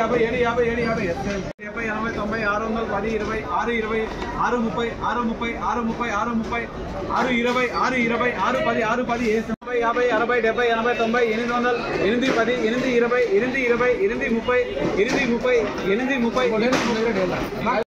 50 7 50 7 50 70 80 90 610 20 6 20 6 30 6 30 6 30 6 30 6 20 6 20 6 10 6 10 50 60 70 80 90 800 810 8 20 8 20 8 30 8 30 8 30 8 30